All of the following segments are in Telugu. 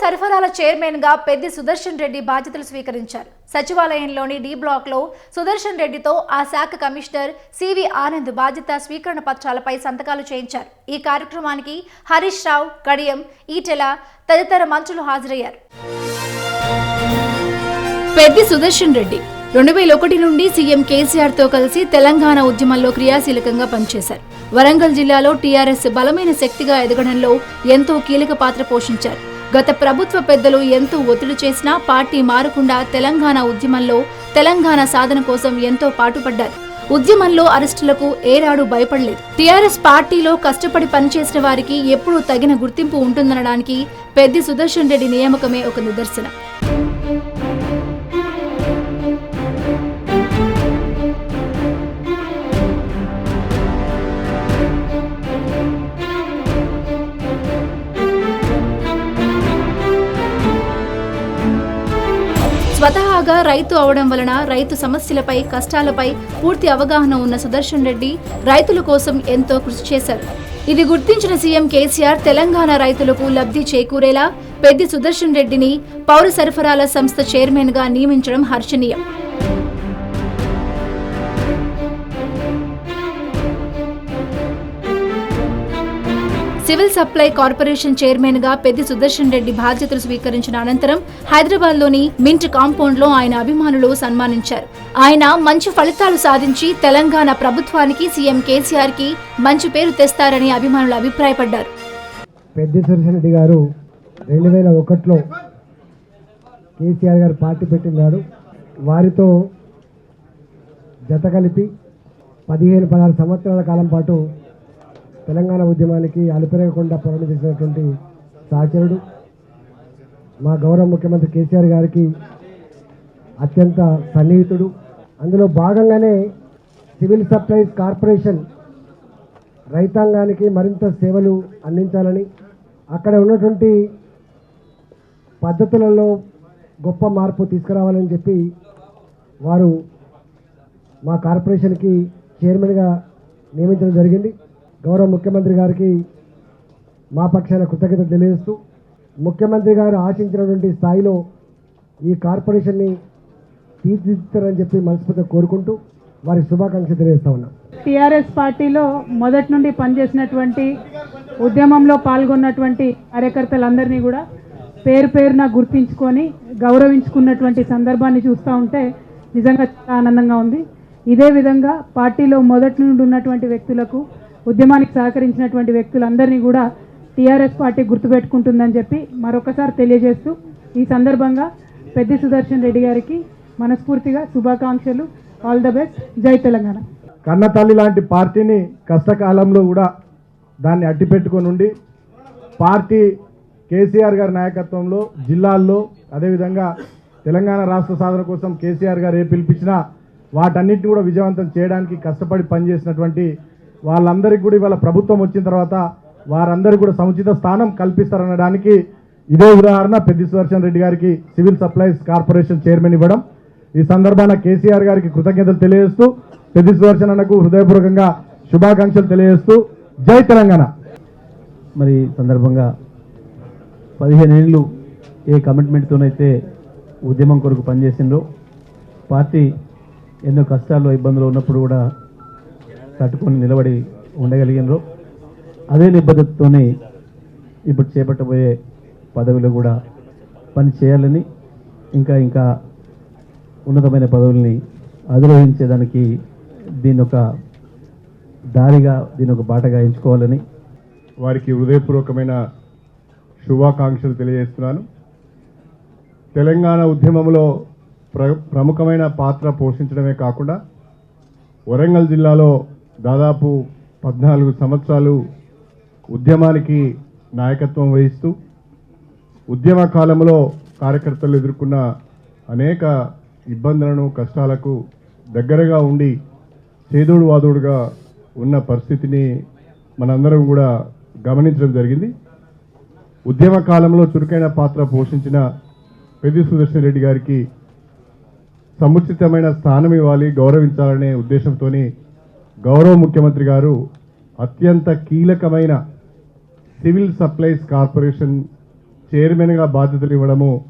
సరఫరాల చైర్మన్ గా పెద్ది సుదర్శన్ రెడ్డి బాధ్యతలు స్వీకరించారు. సచివాలయంలోని డి బ్లాక్ లో సుదర్శన్ రెడ్డితో ఆ శాఖ కమిషనర్ సివి ఆనంద్ బాధ్యత స్వీకరణ పత్రాలపై సంతకాలు చేయించారు. ఈ కార్యక్రమానికి హరీష్ రావు, కడియం, ఈటెల తదితర మంత్రులు హాజరయ్యారు. పెద్ది సుదర్శన్ రెడ్డి 2001 నుండి సీఎం కేసీఆర్ తో కలిసి తెలంగాణ ఉద్యమంలో క్రియాశీలకంగా పనిచేశారు. వరంగల్ జిల్లాలో టీఆర్ఎస్ బలమైన శక్తిగా ఎదగడంలో ఎంతో కీలక పాత్ర పోషించారు. గత ప్రభుత్వ పెద్దలు ఎంతో ఒత్తిడి చేసినా పార్టీ మారకుండా తెలంగాణ ఉద్యమంలో తెలంగాణ సాధన కోసం ఎంతో పాటుపడ్డారు. ఉద్యమంలో అరెస్టులకు ఏనాడు భయపడలేదు. టీఆర్ఎస్ పార్టీలో కష్టపడి పనిచేసిన వారికి ఎప్పుడూ తగిన గుర్తింపు ఉంటుందనడానికి పెద్ది సుదర్శన్ రెడ్డి నియామకమే ఒక నిదర్శనం. స్వతహాగా రైతు అవడం వలన రైతు సమస్యలపై, కష్టాలపై పూర్తి అవగాహన ఉన్న సుదర్శన్ రెడ్డి రైతుల కోసం ఎంతో కృషి చేశారు. ఇది గుర్తించిన సీఎం కేసీఆర్ తెలంగాణ రైతులకు లబ్ధి చేకూరేలా పెద్ది సుదర్శన్ రెడ్డిని పౌర సరఫరాల సంస్థ చైర్మన్ గా నియమించడం హర్షణీయం. సివిల్ సప్లై కార్పొరేషన్ చైర్మన్ గా పెద్ది సుదర్శన్ రెడ్డి బాధ్యతలు స్వీకరించిన అనంతరం హైదరాబాద్ లోని మింట్ కాంపౌండ్ లో ఆయన అభిమానులు సన్మానించారు. ఆయన మంచి ఫలితాలు సాధించి తెలంగాణ ప్రభుత్వానికి, సీఎం కేసీఆర్ కి మంచి పేరు తెస్తారని అభిమానులు అభిప్రాయపడ్డారు. పెద్ది సుదర్శన్ రెడ్డి గారు 2001లో కేసీఆర్ గారు పార్టీ పెట్టినాడు. వారితో జత కలిపి 15-16 సంవత్సరాల కాలం పాటు తెలంగాణ ఉద్యమానికి అలుపెరగకుండా పోరాటం చేసినటువంటి సహచరుడు. మా గౌరవ ముఖ్యమంత్రి కేసీఆర్ గారికి అత్యంత సన్నిహితుడు. అందులో భాగంగానే సివిల్ సప్లైస్ కార్పొరేషన్ రైతాంగానికి మరింత సేవలు అందించాలని, అక్కడ ఉన్నటువంటి పద్ధతులలో గొప్ప మార్పు తీసుకురావాలని చెప్పి వారు మా కార్పొరేషన్కి చైర్మన్గా నియమించడం జరిగింది. గౌరవ ముఖ్యమంత్రి గారికి మా పక్షాన కృతజ్ఞతలు తెలియజేస్తూ, ముఖ్యమంత్రి గారు ఆశించినటువంటి స్థాయిలో ఈ కార్పొరేషన్ని తీర్చిదిద్దుతారని చెప్పి మనస్ఫూర్తిగా కోరుకుంటూ వారికి శుభాకాంక్షలు తెలియజేస్తా ఉన్నాం. టీఆర్ఎస్ పార్టీలో మొదటి నుండి పనిచేసినటువంటి, ఉద్యమంలో పాల్గొన్నటువంటి కార్యకర్తలందరినీ కూడా పేరు పేరున గుర్తించుకొని గౌరవించుకున్నటువంటి సందర్భాన్ని చూస్తూ ఉంటే నిజంగా చాలా ఆనందంగా ఉంది. ఇదే విధంగా పార్టీలో మొదటి నుండి ఉన్నటువంటి వ్యక్తులకు, ఉద్యమానికి సహకరించినటువంటి వ్యక్తులందరినీ కూడా టీఆర్ఎస్ పార్టీ గుర్తుపెట్టుకుంటుందని చెప్పి మరొకసారి తెలియజేస్తూ, ఈ సందర్భంగా పెద్ది సుదర్శన్ రెడ్డి గారికి మనస్ఫూర్తిగా శుభాకాంక్షలు. All the best. జై తెలంగాణ. కన్నతల్లి లాంటి పార్టీని కష్టకాలంలో కూడా దాన్ని అట్టిపెట్టుకొని ఉండి పార్టీ కేసీఆర్ గారి నాయకత్వంలో జిల్లాల్లో, అదేవిధంగా తెలంగాణ రాష్ట్ర సాధన కోసం కేసీఆర్ గారు ఏ పిలిపించినా వాటన్నిటిని కూడా విజయవంతం చేయడానికి కష్టపడి పనిచేసినటువంటి వాళ్ళందరికీ కూడా ఇవాళ ప్రభుత్వం వచ్చిన తర్వాత వారందరికీ కూడా సముచిత స్థానం కల్పిస్తారనడానికి ఇదే ఉదాహరణ పెద్ది సుదర్శన్ రెడ్డి గారికి సివిల్ సప్లైస్ కార్పొరేషన్ చైర్మన్ ఇవ్వడం. ఈ సందర్భాన కేసీఆర్ గారికి కృతజ్ఞతలు తెలియజేస్తూ, పెద్ది సుదర్శన్ అన్నకు హృదయపూర్వకంగా శుభాకాంక్షలు తెలియజేస్తూ జై తెలంగాణ. మరి సందర్భంగా 15 ఏళ్ళు ఏ కమిట్మెంట్తోనైతే ఉద్యమం కొరకు పనిచేసిండ్రో, పార్టీ ఎన్నో కష్టాల్లో ఇబ్బందులు ఉన్నప్పుడు కూడా తట్టుకొని నిలబడి ఉండగలిగినరో, అదే నిబద్ధతతోనే ఇప్పుడు చేపట్టబోయే పదవిలో కూడా పని చేయాలని, ఇంకా ఇంకా ఉన్నతమైన పదవుల్ని అధిరోహించేదానికి దీన్ని ఒక దారిగా, దీని ఒక బాటగా ఎంచుకోవాలని వారికి హృదయపూర్వకమైన శుభాకాంక్షలు తెలియజేస్తున్నాను. తెలంగాణ ఉద్యమంలో ప్రముఖమైన పాత్ర పోషించడమే కాకుండా వరంగల్ జిల్లాలో దాదాపు 14 సంవత్సరాలు ఉద్యమానికి నాయకత్వం వహిస్తూ, ఉద్యమ కాలంలో కార్యకర్తలు ఎదుర్కొన్న అనేక ఇబ్బందులను, కష్టాలకు దగ్గరగా ఉండి చేదోడు వాదోడుగా ఉన్న పరిస్థితిని మనందరం కూడా గమనించడం జరిగింది. ఉద్యమ కాలంలో చురుకైన పాత్ర పోషించిన పెద్ది సుదర్శన్ రెడ్డి గారికి సముచితమైన స్థానం ఇవ్వాలి, గౌరవించాలనే ఉద్దేశంతో గౌరవ ముఖ్యమంత్రి గారు అత్యంత కీలకమైన సివిల్ సప్లైస్ కార్పొరేషన్ చైర్మన్గా బాధ్యతలు ఇవ్వడము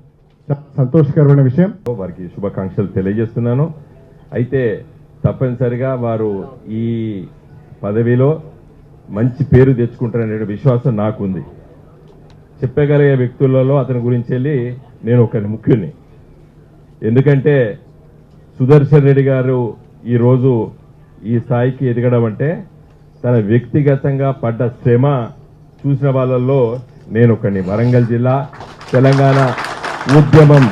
చాలా సంతోషకరమైన విషయం. వారికి శుభాకాంక్షలు తెలియజేస్తున్నాను. అయితే తప్పనిసరిగా వారు ఈ పదవిలో మంచి పేరు తెచ్చుకుంటారనే విశ్వాసం నాకుంది. చెప్పగలిగే వ్యక్తులలో అతని గురించి వెళ్ళి నేను ఒకరి ముఖ్యుని. ఎందుకంటే సుదర్శన్ రెడ్డి గారు ఈరోజు ఈ స్థాయికి ఎదగడం అంటే తన వ్యక్తిగతంగా పడ్డ శ్రమ చూసిన వాళ్ళల్లో నేను ఒకరిని. వరంగల్ జిల్లా తెలంగాణ ఉద్యమం